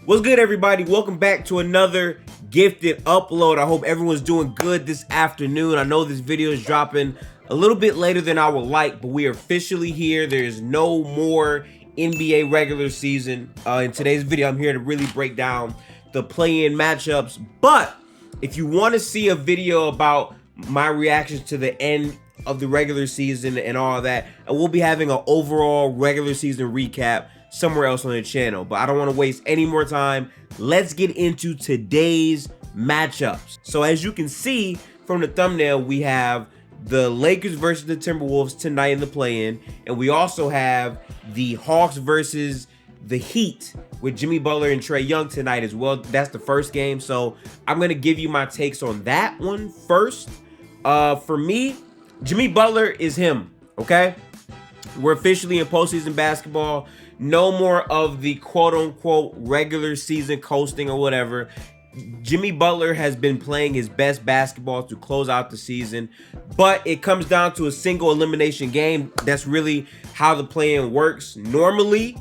What's good, everybody? Welcome back to another gifted upload. I hope everyone's doing good this afternoon. I know this video is dropping a little bit later than I would like, but we are officially here. There's no more NBA regular season. In today's video, I'm here to really break down the play-in matchups. But if you want to see a video about my reactions to the end of the regular season and all that, and we'll be having an overall regular season recap somewhere else on the channel. But I don't want to waste any more time. Let's get into today's matchups. So as you can see from the thumbnail, we have the Lakers versus the Timberwolves tonight in the play-in, and we also have the Hawks versus the Heat with Jimmy Butler and Trae Young tonight as well. That's the first game, so I'm gonna give you my takes on that one first. For me, Jimmy Butler is him, okay? We're officially in postseason basketball. No more of the quote-unquote regular season coasting or whatever. Jimmy Butler has been playing his best basketball to close out the season, but it comes down to a single elimination game. That's really how the play-in works. Normally,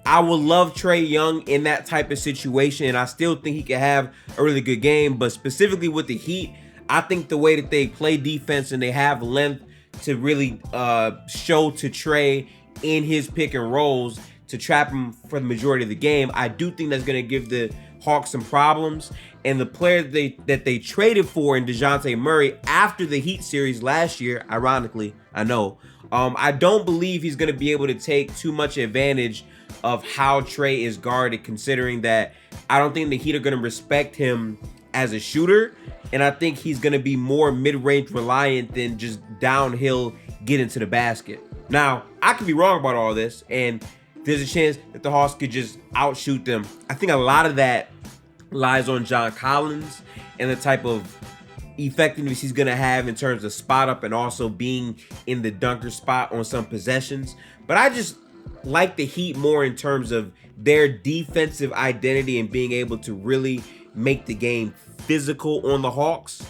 I would love Trae Young in that type of situation, and I still think he can have a really good game, but specifically with the Heat, I think the way that they play defense and they have length to really show to Trae in his pick and rolls to trap him for the majority of the game, I do think that's going to give the Hawks some problems. And the player that they traded for in DeJounte Murray after the Heat series last year, ironically, I know, I don't believe he's going to be able to take too much advantage of how Trae is guarded, considering that I don't think the Heat are going to respect him as a shooter, and I think he's going to be more mid-range reliant than just downhill get into the basket. Now, I could be wrong about all this, and there's a chance that the Hawks could just outshoot them. I think a lot of that lies on John Collins and the type of effectiveness he's going to have in terms of spot up and also being in the dunker spot on some possessions. But I just like the Heat more in terms of their defensive identity and being able to really make the game physical on the Hawks.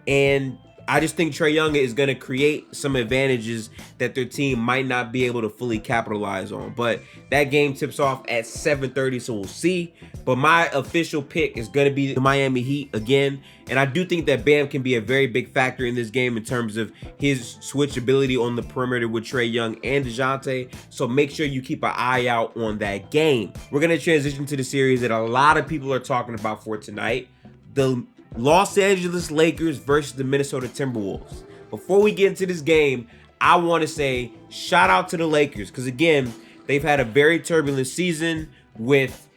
And I just think Trae Young is going to create some advantages that their team might not be able to fully capitalize on. But that game tips off at 7:30, so we'll see. But my official pick is going to be the Miami Heat again. And I do think that Bam can be a very big factor in this game in terms of his switchability on the perimeter with Trae Young and DeJounte. So make sure you keep an eye out on that game. We're going to transition to the series that a lot of people are talking about for tonight. The Los Angeles Lakers versus the Minnesota Timberwolves. Before we get into this game, I want to say shout out to the Lakers because, again, they've had a very turbulent season with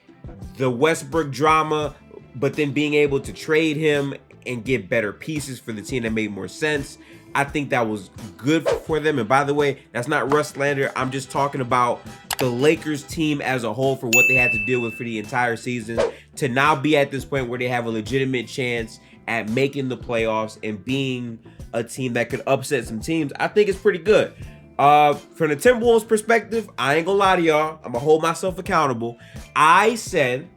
the Westbrook drama, but then being able to trade him and get better pieces for the team that made more sense. I think that was good for them. And by the way, that's not Russ slander. I'm just talking about the Lakers team as a whole for what they had to deal with for the entire season to now be at this point where they have a legitimate chance at making the playoffs and being a team that could upset some teams. I think it's pretty good. From the Timberwolves perspective, I ain't gonna lie to y'all. I'm gonna hold myself accountable. I said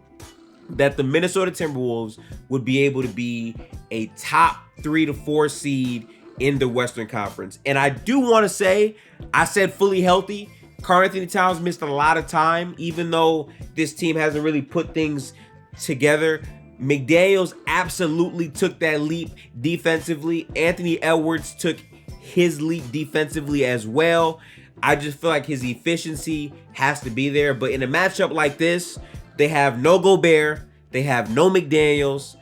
that the Minnesota Timberwolves would be able to be a top 3 to 4 seed in the Western Conference. And I do want to say, I said fully healthy. Karl-Anthony Towns missed a lot of time, even though this team hasn't really put things together. McDaniels absolutely took that leap defensively. Anthony Edwards took his leap defensively as well. I just feel like his efficiency has to be there. But in a matchup like this, they have no Gobert. They have no McDaniels.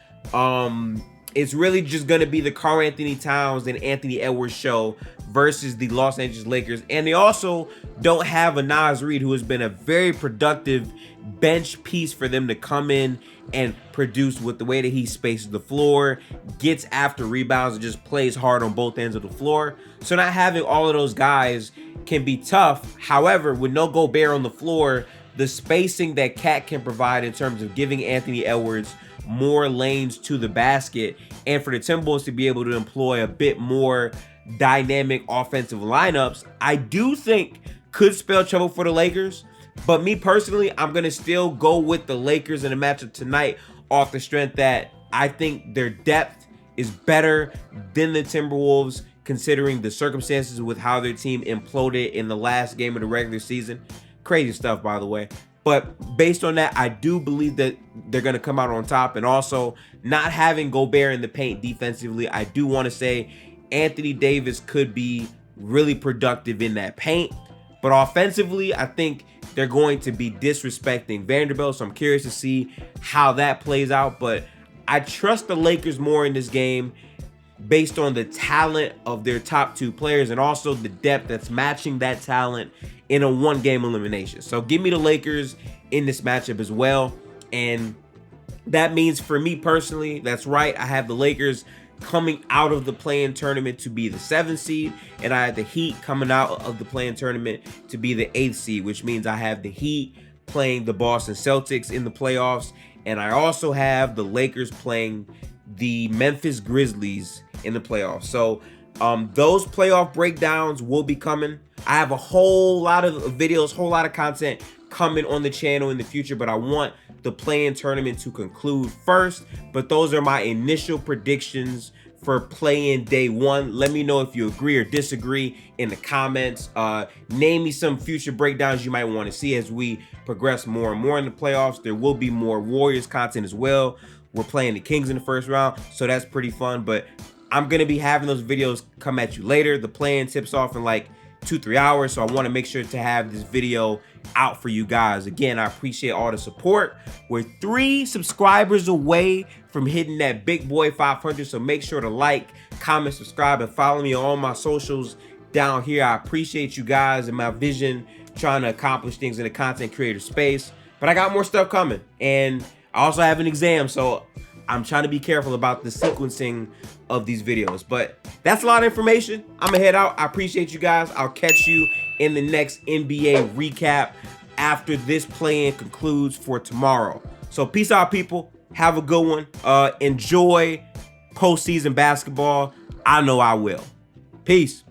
It's really just going to be the Karl-Anthony Towns and Anthony Edwards show versus the Los Angeles Lakers. And they also don't have a Naz Reid, who has been a very productive bench piece for them to come in and produce with the way that he spaces the floor, gets after rebounds, and just plays hard on both ends of the floor. So not having all of those guys can be tough. However, with no Gobert on the floor, the spacing that Cat can provide in terms of giving Anthony Edwards more lanes to the basket, and for the Timberwolves to be able to employ a bit more dynamic offensive lineups, I do think could spell trouble for the Lakers. But me personally, I'm going to still go with the Lakers in a matchup tonight off the strength that I think their depth is better than the Timberwolves, considering the circumstances with how their team imploded in the last game of the regular season. Crazy stuff, by the way. But based on that, I do believe that they're going to come out on top. And also, not having Gobert in the paint defensively, I do want to say Anthony Davis could be really productive in that paint. But offensively, I think they're going to be disrespecting Vanderbilt. So I'm curious to see how that plays out. But I trust the Lakers more in this game based on the talent of their top 2 players and also the depth that's matching that talent in a 1-game elimination. So give me the Lakers in this matchup as well. And that means for me personally, that's right, I have the Lakers coming out of the play-in tournament to be the 7th seed, and I have the Heat coming out of the play-in tournament to be the 8th seed, which means I have the Heat playing the Boston Celtics in the playoffs, and I also have the Lakers playing the Memphis Grizzlies in the playoffs. So those playoff breakdowns will be coming. I have a whole lot of videos, whole lot of content coming on the channel in the future, but I want the play-in tournament to conclude first. But those are my initial predictions for play-in day 1. Let me know if you agree or disagree in the comments. Name me some future breakdowns you might want to see as we progress more and more in the playoffs. There will be more Warriors content as well. We're playing the Kings in the first round, so that's pretty fun. But I'm going to be having those videos come at you later. The play-in tips off in like 2-3 hours, so I want to make sure to have this video out for you guys. Again, I appreciate all the support. We're 3 subscribers away from hitting that big boy 500, so make sure to like, comment, subscribe, and follow me on all my socials down here. I appreciate you guys and my vision trying to accomplish things in the content creator space. But I got more stuff coming, and I also have an exam, so I'm trying to be careful about the sequencing of these videos. But that's a lot of information. I'm gonna head out. I appreciate you guys. I'll catch you in the next NBA recap after this play-in concludes for tomorrow. So peace out, people. Have a good one. Enjoy postseason basketball. I know I will. Peace.